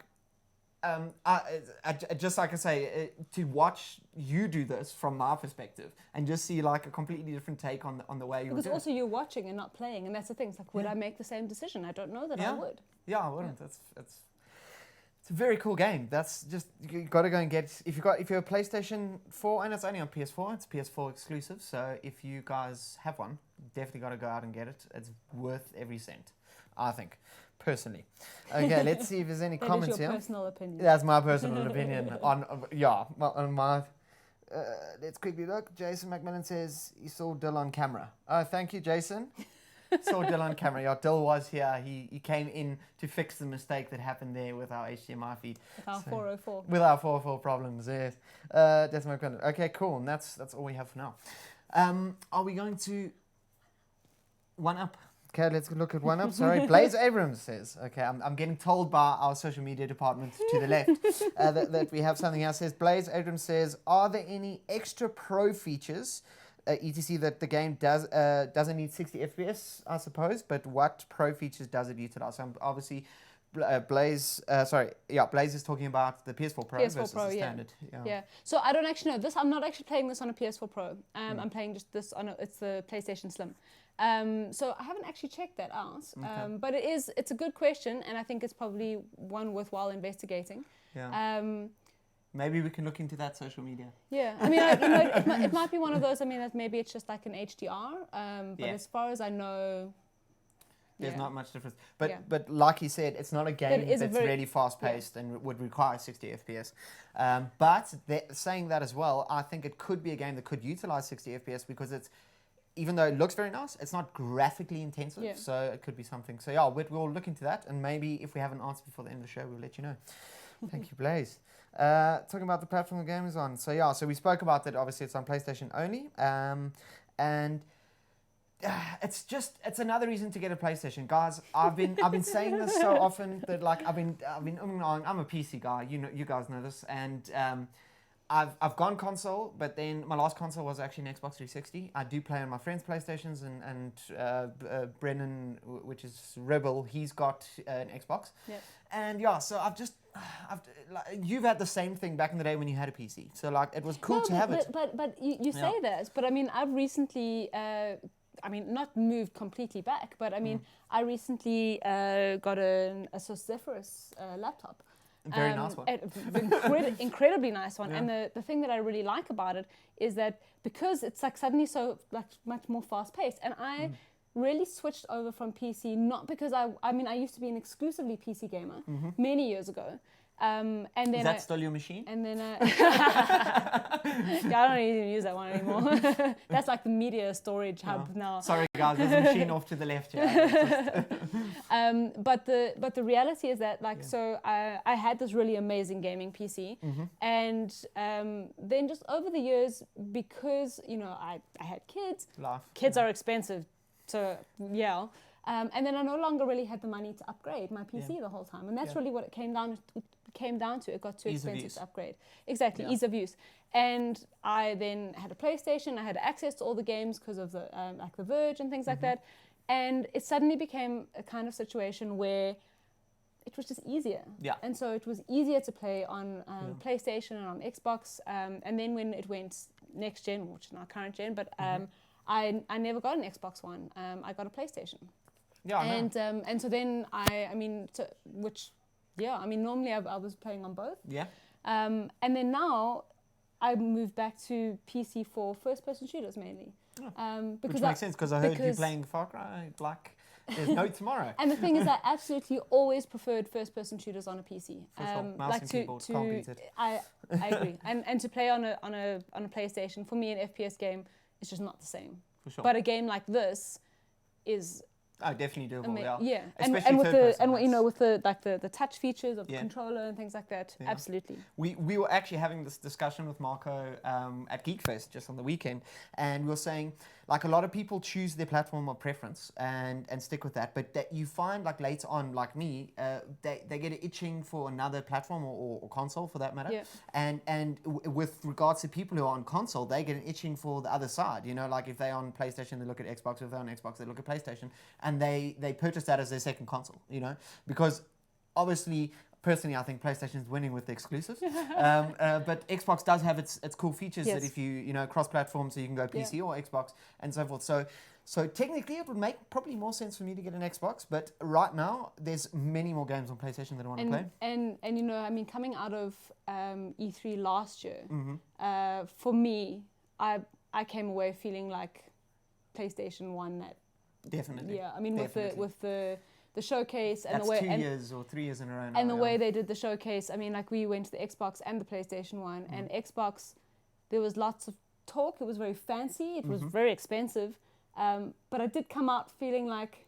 just like I say, to watch you do this from my perspective and just see like a completely different take on the way you. Because also you're watching and not playing, and that's the thing. It's like, would I make the same decision? I don't know that I would. Yeah, I wouldn't. It's a very cool game. That's just, you got to go and get, if you're a PlayStation 4, and it's only on PS4, it's PS4 exclusive, so if you guys have one, definitely got to go out and get it. It's worth every cent, I think, personally. Okay, let's see if there's any comments here. That's your personal opinion. That's my personal opinion on my, let's quickly look. Jason McMillan says he saw Dill on camera. Oh, thank you, Jason. Saw Dill on camera. Yeah, Dill was here. He came in to fix the mistake that happened there with our HDMI feed. With our 404. With our 404 problems, yes. That's my kind. Okay, cool. And that's all we have for now. Are we going to one up? Okay, let's look at one up. Sorry, Blaze Abrams says. Okay, I'm getting told by our social media department to the left that we have something else. Says Blaze Abrams says, are there any extra pro features? etc. that the game doesn't need 60 FPS, I suppose, but what pro features does it utilize? So obviously, Blaze is talking about the PS4 Pro versus Pro, the standard. Yeah. So I don't actually know this. I'm not actually playing this on a PS4 Pro. I'm playing just this on it's the PlayStation Slim. So I haven't actually checked that out. Okay. But it's a good question, and I think it's probably one worthwhile investigating. Yeah. Maybe we can look into that social media. Yeah, I mean, it might be one of those. I mean, that maybe it's just like an HDR. But as far as I know, there's not much difference. But like you said, it's not a game that's really fast paced and would require 60 FPS. But saying that as well, I think it could be a game that could utilize 60 FPS because it's, even though it looks very nice, it's not graphically intensive. Yeah. So it could be something. So yeah, we'll look into that, and maybe if we have an answer before the end of the show, we'll let you know. Thank you, Blaze. Talking about the platform the game is on. So yeah, so we spoke about that. Obviously, it's on PlayStation only, and it's another reason to get a PlayStation, guys. I've been saying this so often that like I'm a PC guy. You guys know this, and I've gone console, but then my last console was actually an Xbox 360. I do play on my friends' PlayStations, and Brennan, which is Rebel, he's got an Xbox. Yep. And yeah, so you've had the same thing back in the day when you had a PC. So like it was cool to have it. But you say that. But I mean, I've recently, not moved completely back, but I mean, I recently got a Zephyrus laptop. Very nice one. Incredibly nice one. Yeah. And the thing that I really like about it is that because it's like suddenly so like much more fast paced, and I really switched over from PC not because I used to be an exclusively PC gamer many years ago, And then Is that still your machine? And then, yeah, I don't even use that one anymore. That's like the media storage hub now. Sorry, guys, there's a machine off to the left here. But the reality is that so I had this really amazing gaming PC, and then just over the years, because I had kids. Kids are expensive, so yeah. And then I no longer really had the money to upgrade my PC the whole time, and that's really what it came down to. It got too expensive to upgrade. Exactly, ease of use. And I then had a PlayStation. I had access to all the games because of the the Verge and things like that. And it suddenly became a kind of situation where it was just easier. Yeah. And so it was easier to play on PlayStation and on Xbox. And then when it went next gen, which is now current gen, but I never got an Xbox One. I got a PlayStation. Yeah. And so then normally I was playing on both. Yeah. And then now I moved back to PC for first-person shooters mainly. Which makes sense because I heard you playing Far Cry like there's no tomorrow. And the thing is, I absolutely always preferred first-person shooters on a PC. For sure. Mouse and keyboard, can't beat it. I agree. And to play on a PlayStation, for me, an FPS game is just not the same. For sure. But a game like this is definitely doable. yeah. Especially and with with the touch features of the controller and things like that, absolutely. We were actually having this discussion with Marco at Geekfest just on the weekend, and we were saying like a lot of people choose their platform of preference and stick with that, but that you find like later on, like me, they get itching for another platform or console for that matter. Yeah. And with regards to people who are on console, they get an itching for the other side. Like if they're on PlayStation, they look at Xbox. If they're on Xbox, they look at PlayStation. And they purchase that as their second console, because obviously, personally, I think PlayStation is winning with the exclusives. But Xbox does have its cool features that if you cross-platform, so you can go PC or Xbox and so forth. So technically, it would make probably more sense for me to get an Xbox. But right now, there's many more games on PlayStation that I want to play. And coming out of E3 last year, for me, I came away feeling like PlayStation won that. Definitely. Yeah, I mean, with the showcase and that's the way 2 years or 3 years in a row now, and the way they did the showcase. I mean, like we went to the Xbox and the PlayStation one, and Xbox, there was lots of talk. It was very fancy. It was very expensive, but I did come out feeling like,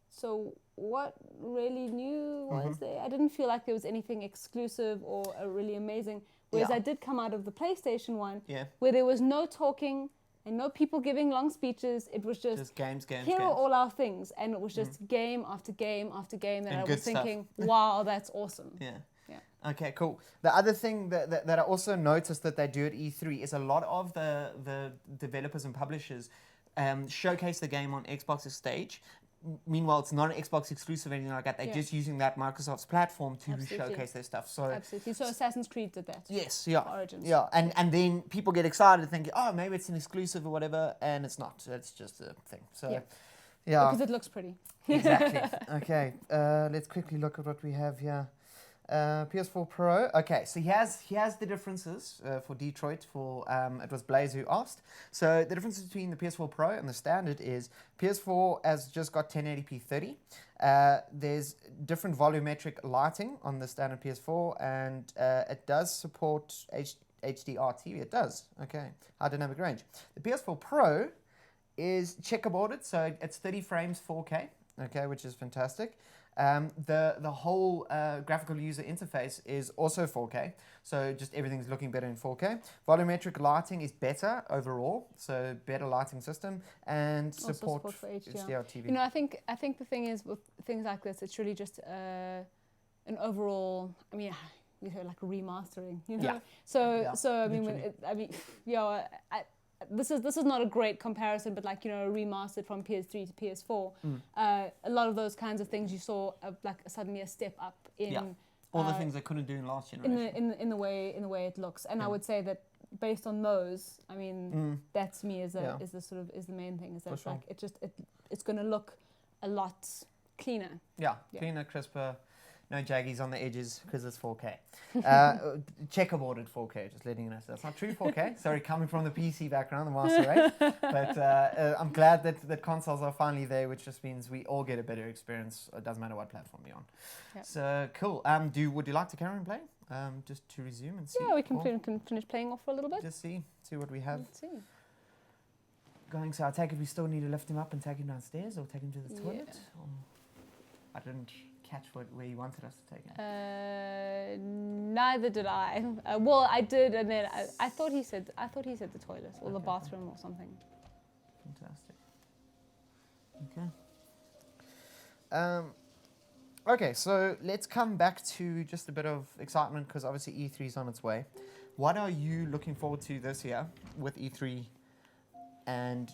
so what really new was there? I didn't feel like there was anything exclusive or really amazing. Whereas I did come out of the PlayStation one, where there was no talking. And no people giving long speeches. It was just games. Here are all our things, and it was just game after game after game. That I was thinking, wow, that's awesome. Yeah. Okay, cool. The other thing that I also noticed that they do at E3 is a lot of the developers and publishers showcase the game on Xbox's stage. Meanwhile, it's not an Xbox exclusive or anything like that. They're just using that Microsoft's platform to showcase their stuff. So absolutely. So Assassin's Creed did that. Yes, yeah. Origins. Yeah, and then people get excited thinking, oh, maybe it's an exclusive or whatever, and it's not. It's just a thing. So, yeah. Because it looks pretty. Exactly. Okay, let's quickly look at what we have here. PS4 Pro. Okay, so here's the differences for Detroit. It was Blaze who asked. So the difference between the PS4 Pro and the standard is PS4 has just got 1080p 30. There's different volumetric lighting on the standard PS4, and it does support HDR TV. It does. Okay, high dynamic range. The PS4 Pro is checkerboarded, so it's 30 frames 4K. Okay, which is fantastic. The whole graphical user interface is also 4K, so just everything's looking better in 4K. Volumetric lighting is better overall, so better lighting system, and support for HDR TV. I think the thing is with things like this, it's really just an overall. I mean, we heard like remastering. Yeah. So I mean, this is not a great comparison, but remastered from PS3 to PS4. A lot of those kinds of things you saw suddenly a step up in all the things they couldn't do in last generation. In the way it looks, and I would say that based on those, I mean that to me is the main thing, is that sure. it's going to look a lot cleaner. Yeah, cleaner, crisper. No jaggies on the edges because it's 4K. Checkerboarded 4K, just letting you know. So that's not true 4K. Sorry, coming from the PC background, the master race. But I'm glad that consoles are finally there, which just means we all get a better experience. It doesn't matter what platform you're on. Yep. So cool. Would you like to carry on playing? Just to resume and see. Yeah, we can, Or can finish playing off for a little bit. just see what we have Let's see. going. So I take it we still need to lift him up and take him downstairs or take him to the Yeah. toilet. Or I didn't catch where you wanted us to take him. Neither did I. Well, I did, and then I thought he said the toilet or the Okay. bathroom or something. Fantastic. Okay. Okay, so let's come back to just a bit of excitement because obviously E3 is on its way. What are you looking forward to this year with E3 and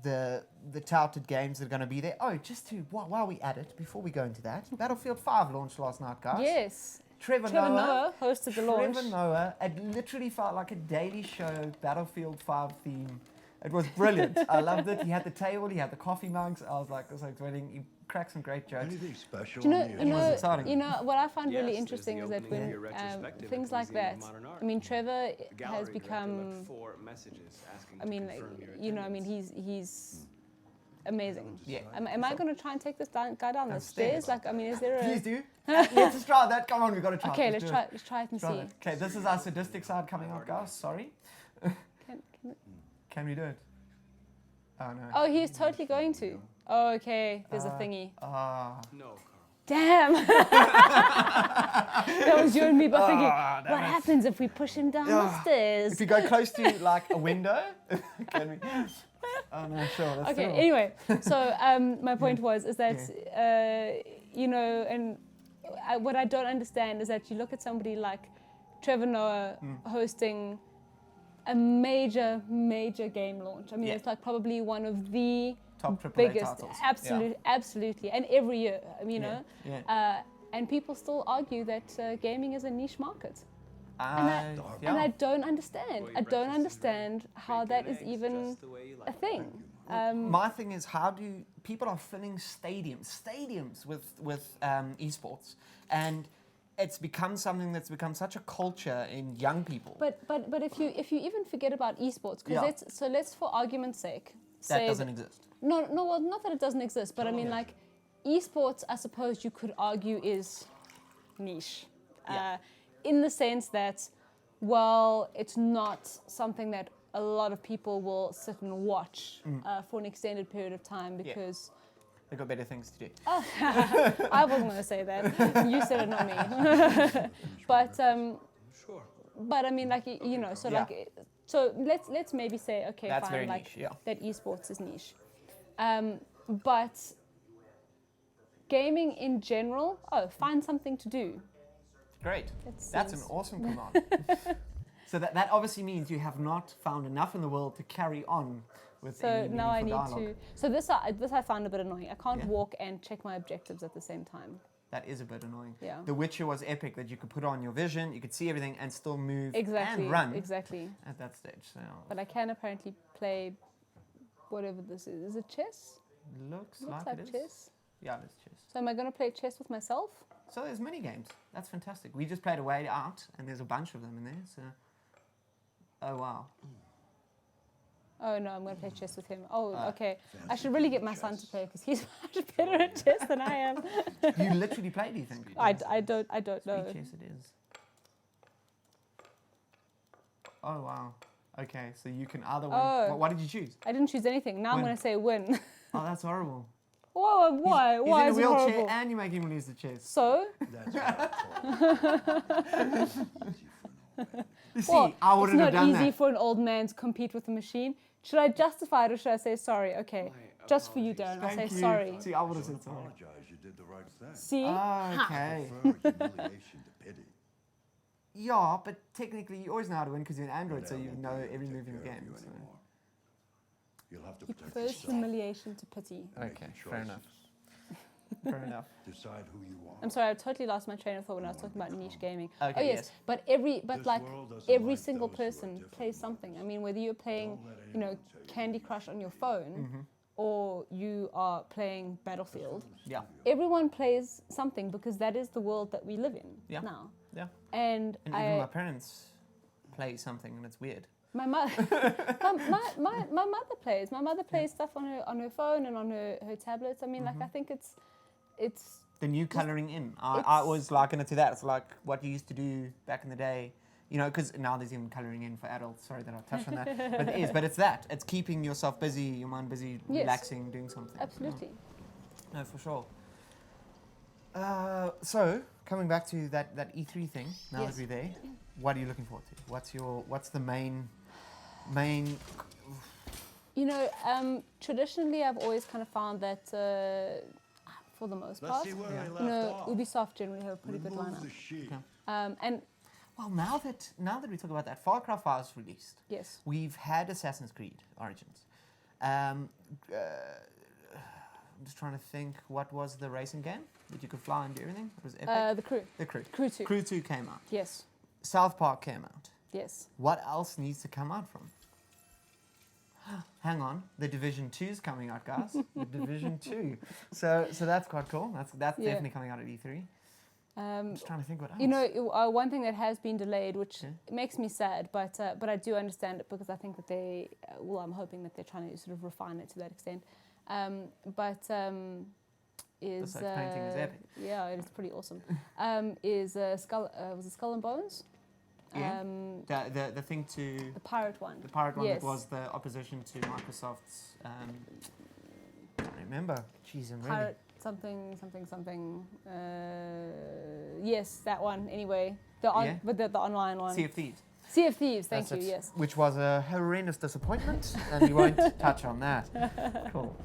the touted games that are going to be there? Oh, just to while we at it, before we go into that, Battlefield 5 launched last night, guys. Yes. Trevor Trevor Noah Noah hosted the launch. Trevor Noah, it literally felt like a Daily Show Battlefield 5 theme. It was brilliant. I loved it. He had the table, he had the coffee mugs. I was like waiting. He cracked some great jokes. Anything special? Do you know, on the you agenda? know, exciting. you know what I find Yes, really there's interesting the is that opening when of your retrospective things at the like Museum that. of Modern Art. I mean, Trevor The has gallery director become. left 4 messages asking I mean, to confirm your you know, I mean, attendance. he's amazing. Yeah. Am I going to try and take this guy down the Downstairs. stairs? Like, I mean, is there a? Please do. Let's just try that. Come on, we've got to try it. Okay, Let's do let's try it and Try see. that. Okay, this is our sadistic side coming up, guys. Sorry. Can we do it? Oh, no. Oh, he's totally going to. Oh, okay. There's a thingy. No, Carl. Damn. That was you and me both thinking, damn what it. happens if we push him down the stairs? If you go close to like a window, can we? Oh no, sure. That's Okay, cool. anyway, so my point is that, you know, and what I don't understand is that you look at somebody like Trevor Noah hosting a major game launch. I mean, Yeah. it's like probably one of the Top AAA biggest, titles. absolutely, and every year, you know, Yeah. and people still argue that gaming is a niche market. Yeah. And I don't understand. Well, I your don't breakfast is understand how bacon that is and eggs, even just the way you a like it. thing. My thing is, how do people are filling stadiums with esports, and it's become something that's become such a culture in young people. But if you even forget about esports, Yeah. because let's for argument's sake that say doesn't exist. no, well, not that it doesn't exist, but I mean, like, esports, I suppose you could argue is niche, Yeah. in the sense that, well, it's not something that a lot of people will sit and watch for an extended period of time because. They've got better things to do. I wasn't going to say that. You said it, not me. But Sure. but I mean, like, you know, so Yeah. like, so let's maybe say, okay, That's fine, very like niche, yeah. that esports is niche, but gaming in general, find something to do. Great. That's That's an awesome command. So that obviously means you have not found enough in the world to carry on with So any now I need meaningful dialogue. to. So this I found a bit annoying. I can't Yeah. walk and check my objectives at the same time. That is a bit annoying. Yeah. The Witcher was epic that you could put on your vision, you could see everything and still move Exactly. and run Exactly. at that stage. So But I can apparently play whatever this is. Is it chess? looks Looks like like it is. chess. Yeah, it's chess. So am I going to play chess with myself? So there's mini games. That's fantastic. We just played A Way Out and there's a bunch of them in there. So oh wow. Oh no, I'm going to play chess with him. Oh, Ah, okay. I should really get my son to play because he's much better at chess than I am. You literally play, do you think? I don't know. Sweet chess it is. Oh wow. Okay, so you can either win. Oh. What did you choose? I didn't choose anything. Now I'm Win. going to say win. Oh, that's horrible. Whoa, why? He's Why in a is it wheelchair horrible? and you make him lose the chess. So, That's what I call You see, well, I it's wouldn't have not done easy that. for an old man to compete with a machine. Should I justify it or should I say sorry? Okay, My just for you, Darren. I'll say Thank you. sorry. See, I would have said sorry. apologize. You did the right thing. See? Oh, okay. Prefer humiliation to pity. Yeah, but technically you always know how to win because you're an Android, so But I you won't know be able to every take move in the care of game. you So. anymore. You'll have to He protect prefers yourself. humiliation to pity. Okay, Making fair enough. choices. Fair enough. Decide who you are. I'm sorry, I totally lost my train of thought when I was talking about niche gaming. Okay, oh yes, yes. but This like world doesn't every like single those who are person different plays from something. us. I mean, whether you're playing, Don't let you know, anyone tell you Candy what Crush you on your do. phone, or you are playing Battlefield. Yeah. Everyone plays something because that is the world that we live in Yeah. now. Yeah. And Even my parents play something, and it's weird. my mother, my mother plays. My mother plays stuff on her phone and on her tablets. I mean, like I think it's The new colouring in. I It's- always liken it to that. It's like what you used to do back in the day. You know, because now there's even colouring in for adults. Sorry that I touched on that. But it is. But it's that. It's keeping yourself busy, your mind busy, Yes. relaxing, doing something. absolutely. No, for sure. So, coming back to that E3 thing, now Yes. that we're there, what are you looking forward to? What's the main You know, traditionally I've always kind of found that for the most Let's part, see where we left you know, off. Ubisoft generally have a pretty good Remove the lineup. sheep. Okay. And well, now that we talk about that, Far Cry 5 is released. yes, We've had Assassin's Creed Origins. I'm just trying to think, what was the racing game that you could fly and do everything? It was epic. the crew, The Crew. Crew 2. Crew 2 came out. Yes, South Park came out. yes. What else needs to come out from? Hang on, the Division 2 is coming out, guys. The Division 2. So that's quite cool. That's Yeah. definitely coming out at E3. I'm just trying to think what else. You know, one thing that has been delayed, which Yeah. makes me sad, but I do understand it because I think that they, well, I'm hoping that they're trying to sort of refine it to that extent. Is Besides painting is epic. yeah, it's pretty awesome. Is Skull was it Skull and Bones? Yeah. The thing to The pirate one. the pirate one Yes. that was the opposition to Microsoft's. Can't remember. Jeez, I'm Pirate something. Yes, that one. Anyway, Yeah. but the online one. Sea of Thieves. Sea of Thieves. Thank That's you. it. Yes. Which was a horrendous disappointment, and we won't touch on that. Cool.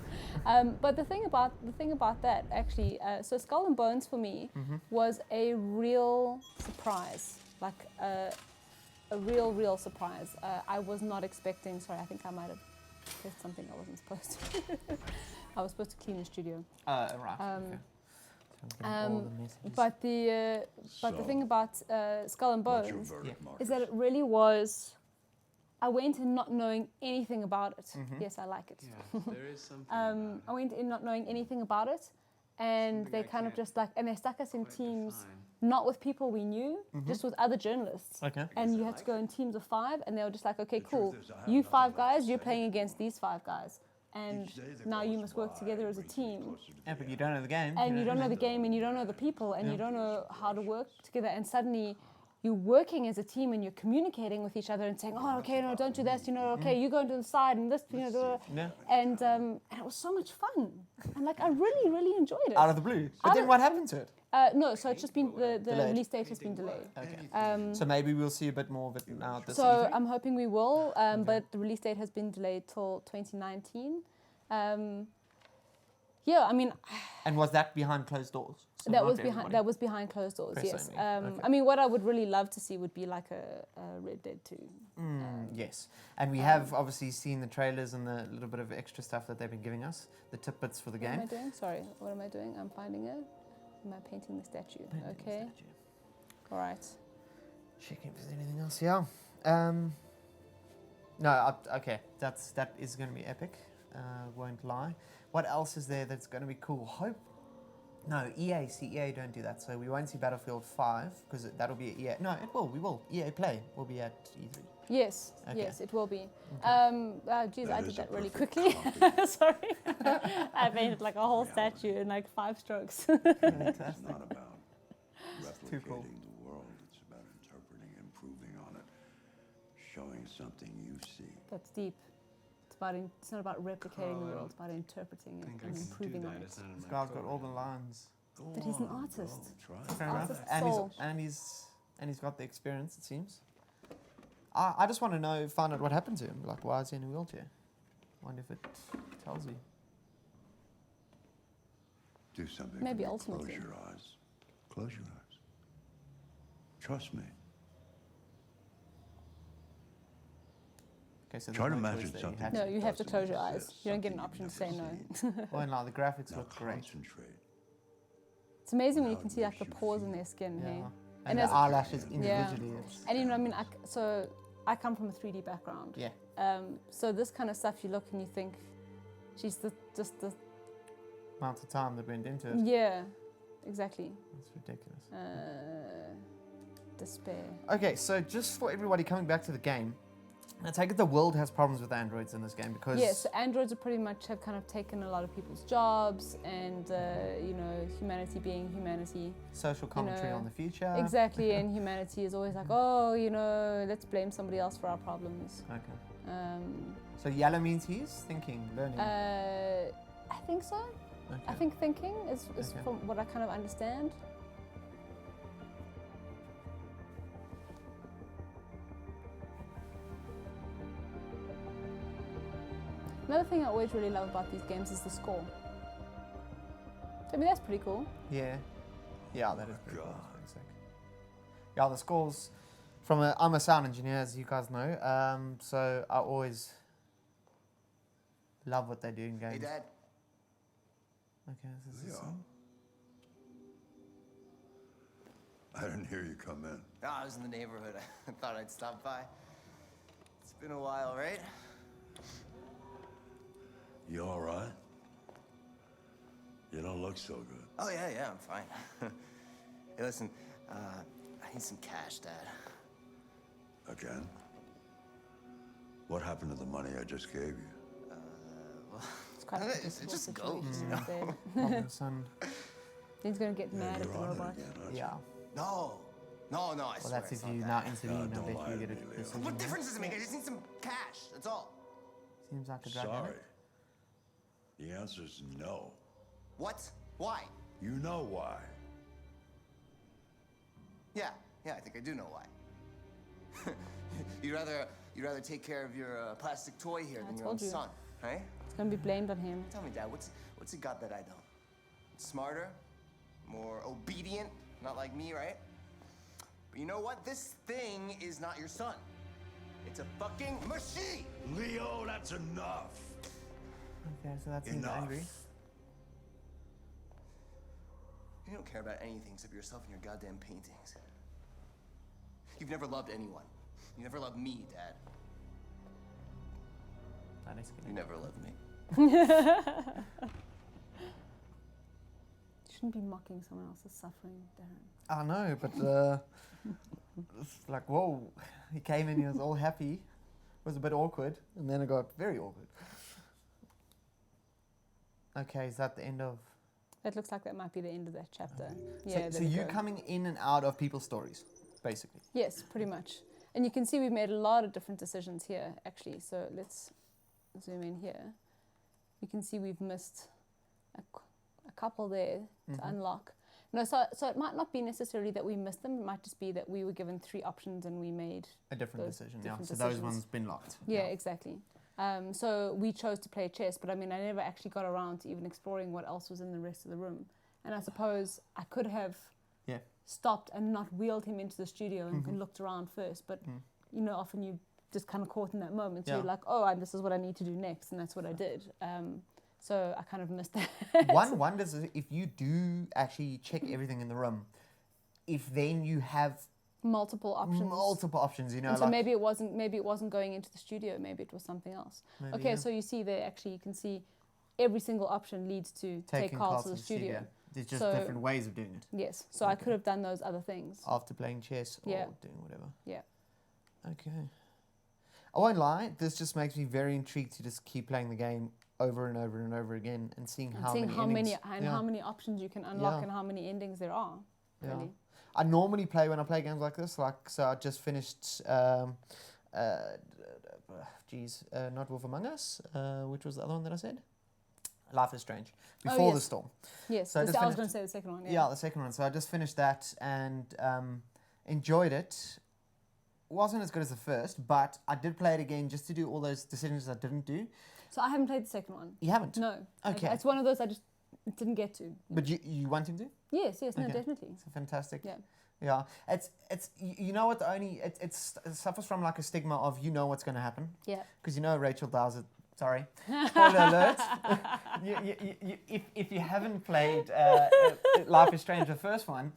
But the thing about that actually, so Skull and Bones for me Mm-hmm. was a real surprise, like a real surprise. I was not expecting. Sorry, I think I might have pressed something I wasn't supposed to. I was supposed to clean the studio. Right. Okay. So I'm getting all the messages. But the thing about Skull and What's your Bones verdict, is that Marcus? it really was. I went in not knowing anything about it. Mm-hmm. Yes, I like it. Yeah, there is something. I went in not knowing anything about it, and Something they I kind of can't just like, and they stuck us in quite teams, define. not with people we knew, just with other journalists. Okay. And guess you I had to like go in teams of 5, and they were just like, okay, The cool, truth is I have you nothing 5 left to guys, you're say. playing against these 5 guys, and Each day that now you goes must work by together as a brings me team. closer to Yeah, the but you end. don't know the game. And you don't know what the game, and you don't know the people, and you Yeah. don't know how to work together, and suddenly you're working as a team and you're communicating with each other and saying, oh, okay, no, don't do this, you know, okay, you go to the side and this, you know, I mean? Yeah. and it was so much fun, and like I really enjoyed it. Out of the blue. But Out then of- what happened to it? No, so it's just been the Delayed. release date has been delayed. Okay. So maybe we'll see a bit more of it now. This So E3? I'm hoping we will, but the release date has been delayed till 2019. Yeah, I mean And was that behind closed doors? So that not was behind everybody? that was behind closed doors. Press Yes. only. Okay. I mean, what I would really love to see would be like a Red Dead 2. Yes, and we have obviously seen the trailers and the little bit of extra stuff that they've been giving us, the tidbits for the What am I game. doing? Sorry, what am I doing? I'm finding it. Am I painting the statue? Painting the Okay. statue. All right. Checking if there's anything else. Yeah. No. Okay. That is going to be epic. Won't lie. What else is there that's going to be cool? Hope. No, EA don't do that. So we won't see Battlefield 5 because that'll be at EA. No, it will. We will. EA Play will be at E3. Yes, Okay. yes, it will be. Geez, That I did is a that really perfect quickly. copy. Sorry. I painted like a whole Reality. statue in like 5 strokes. It's not about too cool. replicating the world. It's about interpreting, improving on it, showing something you see. That's deep. It's not about replicating the world, it's about interpreting I it think I and can do improving on that. it. It's not in This my guy's got all program. the lines. Go But he's an on, artist. go, try it. Fair enough. Artist And soul. he's got the experience. It seems. I just want to find out what happened to him. Like, why is he in a wheelchair? Wonder if it tells you. Do something. Maybe for me. ultimately. Close your eyes. Close your eyes. Trust me. Okay, so Try there's to no imagine choice there. something. have No, to. you have to doesn't close your eyes. exist, You don't get an something option to say you've no. never seen. Well, no, the graphics Now look great. concentrate. It's amazing when you How can it see like the makes you pores in feel. their skin, hey? Yeah. And And the as- eyelashes individually. It's, And you know, I mean, so I come from a 3D background. yeah. So this kind of stuff, you look and you think, She's just the Amount of time that went into it. yeah, exactly. That's ridiculous. Despair. Okay, so just for everybody coming back to the game, I take it the world has problems with androids in this game because Yes, androids are pretty much have kind of taken a lot of people's jobs, and you know, humanity being humanity. social commentary know, on the future. Exactly, and humanity is always like, oh, you know, let's blame somebody else for our problems. Okay. Um, So yellow means he's thinking, learning. I think so. Okay. I think thinking is Okay. from what I kind of understand. Another thing I always really love about these games is the score. I mean, that's pretty cool. Yeah. Yeah, that is pretty cool. God. That's pretty sick. Yeah, the scores from I'm a sound engineer, as you guys know. So I always love what they do in games. Hey, Dad. Okay, this is the Yeah. song. I didn't hear you come in. Oh, I was in the neighborhood. I thought I'd stop by. It's been a while, right? You all right? You don't look so good. Oh, yeah, I'm fine. Hey, listen, I need some cash, Dad. Again? What happened to the money I just gave you? It's quite a It difficult just situation goes, you out there. Probably the son. He's gonna get mad at You're the on it robot. again, aren't you? Yeah. No, I Well, swear that's it's if not you that. now intervene. I don't bet lie you to get me, a Leo. decision. What difference does it make? I just need some cash, that's all. Seems like a drug Sorry. addict. The answer's no. What? Why? You know why. Yeah, I think I do know why. you'd rather take care of your plastic toy here I than your own told you. son, right? It's gonna be blamed on him. Tell me, Dad, what's he got that I don't? Smarter, more obedient, not like me, right? But you know what? This thing is not your son. It's a fucking machine. Leo, that's enough. Okay, so that seems Enough. angry. You don't care about anything except yourself and your goddamn paintings. You've never loved anyone. You never loved me, Dad. That is You never loved me. You shouldn't be mocking someone else's suffering, Darren. I know, but it's like, whoa. He came in, he was all happy. It was a bit awkward, and then it got very awkward. Okay, is that the end of... It looks like that might be the end of that chapter. So, Yeah. so there we you're go. coming in and out of people's stories, basically. Yes, pretty much. And you can see we've made a lot of different decisions here, actually. So let's zoom in here. You can see we've missed a couple there to unlock. No, so it might not be necessarily that we missed them. It might just be that we were given 3 options and we made A different those decision, different yeah. So those decisions. ones been locked. Yeah, exactly. So we chose to play chess, but I mean, I never actually got around to even exploring what else was in the rest of the room. And I suppose I could have Yeah. stopped and not wheeled him into the studio and looked around first. But, you know, often you just kind of caught in that moment. So Yeah. you're like, oh, this is what I need to do next. And that's what I did. So I kind of missed that. One wonders if you do actually check everything in the room, if then you have Multiple options. multiple options, you know. And so like, maybe it wasn't going into the studio. Maybe it was something else. Maybe, Okay, yeah. so you see there, actually, you can see every single option leads to take Carl to the studio. There's just So- different ways of doing it. Yes, so I Okay. could have done those other things. After playing chess or Yeah. doing whatever. Yeah. Okay. I won't lie, this just makes me very intrigued to just keep playing the game over and over and over again and seeing And how seeing many how many endings- and yeah. how many options you can unlock Yeah. and how many endings there are. Yeah. Really. I normally play when I play games like this, like, so I just finished, not Wolf Among Us, which was the other one that I said? Life is Strange, before the yes. storm. Yes, So I this- just I was finished- going to say the second one. Yeah, the second one. So I just finished that and enjoyed it. Wasn't as good as the first, but I did play it again just to do all those decisions I didn't do. So I haven't played the second one. You haven't? No. Okay. It's one of those I just didn't get to. But you wanting to? Yes, no, Okay. definitely. It's fantastic. Yeah. Yeah, it's you know what, the only it suffers from like a stigma of you know what's going to happen Yeah. because you know Rachel dies at, sorry, spoiler alert. If you haven't played Life is Strange, the first one,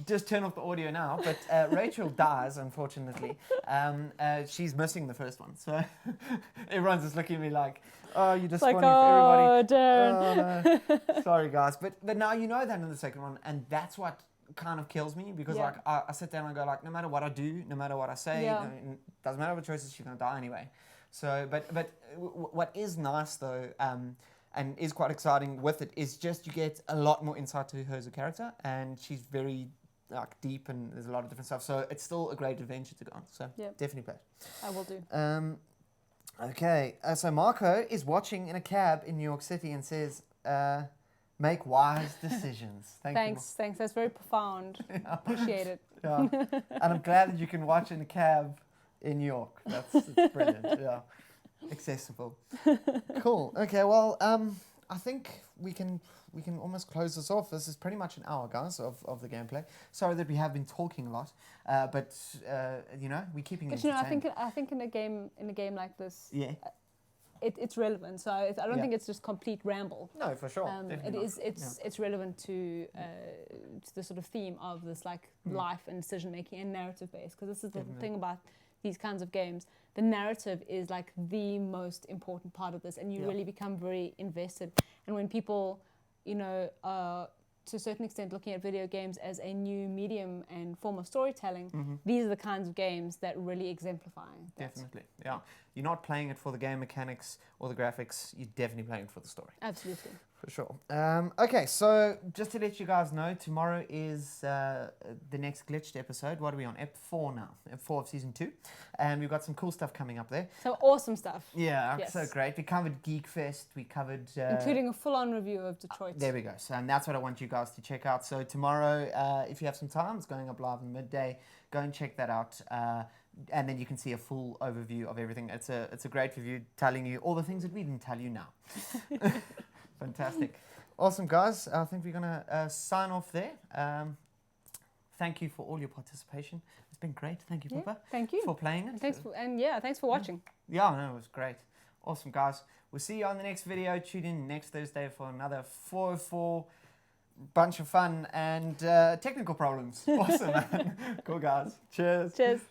just turn off the audio now. But Rachel dies, unfortunately. She's missing the first one, so everyone's just looking at me like, "Oh, you're just Like, spoiling for everybody." darn. Oh, no. Sorry, guys. But now you know that in the second one, and that's what kind of kills me because Yeah. like I sit down and go like, no matter what I do, no matter what I say, Yeah. doesn't matter what choices, she's gonna die anyway. So, but what is nice though, and is quite exciting with it is just you get a lot more insight to her as a character, and she's very like deep, and there's a lot of different stuff. So it's still a great adventure to go on. So Yeah. definitely play it. I will do. Okay, so Marco is watching in a cab in New York City and says, "Make wise decisions." Thanks. That's very profound. Appreciate it. Yeah. And I'm glad that you can watch in a cab in New York. It's brilliant. Yeah, accessible. Cool. Okay. Well, I think we can almost close this off. This is pretty much an hour, guys, of the gameplay. Sorry that we have been talking a lot, but you know, we're keeping it. But you know, I think in a game like this, Yeah. It's relevant. So I don't think it's just complete ramble. No, for sure. It's relevant to the sort of theme of this like life and decision making and narrative based, because this is the thing about these kinds of games. The narrative is like the most important part of this, and you really become very invested. And when people, you know, to a certain extent looking at video games as a new medium and form of storytelling, these are the kinds of games that really exemplify that. Definitely, yeah. You're not playing it for the game mechanics or the graphics. You're definitely playing it for the story. Absolutely. For sure. Okay, so just to let you guys know, tomorrow is the next Glitched episode. What are we on? Ep 4 now. Ep 4 of Season 2. And we've got some cool stuff coming up there. So awesome stuff. Yeah, Yes. so great. We covered Geek Fest. We covered... Including a full-on review of Detroit. There we go. So, and that's what I want you guys to check out. So tomorrow, if you have some time, it's going up live in midday. Go and check that out. And then you can see a full overview of everything. It's a great review telling you all the things that we didn't tell you now. Fantastic. Awesome, guys. I think we're going to sign off there. Thank you for all your participation. It's been great. Thank you, Yeah, Pippa, thank you. for playing it. Thanks for watching. Yeah, no, it was great. Awesome, guys. We'll see you on the next video. Tune in next Thursday for another 404 bunch of fun and technical problems. Awesome, man. Cool, guys. Cheers. Cheers.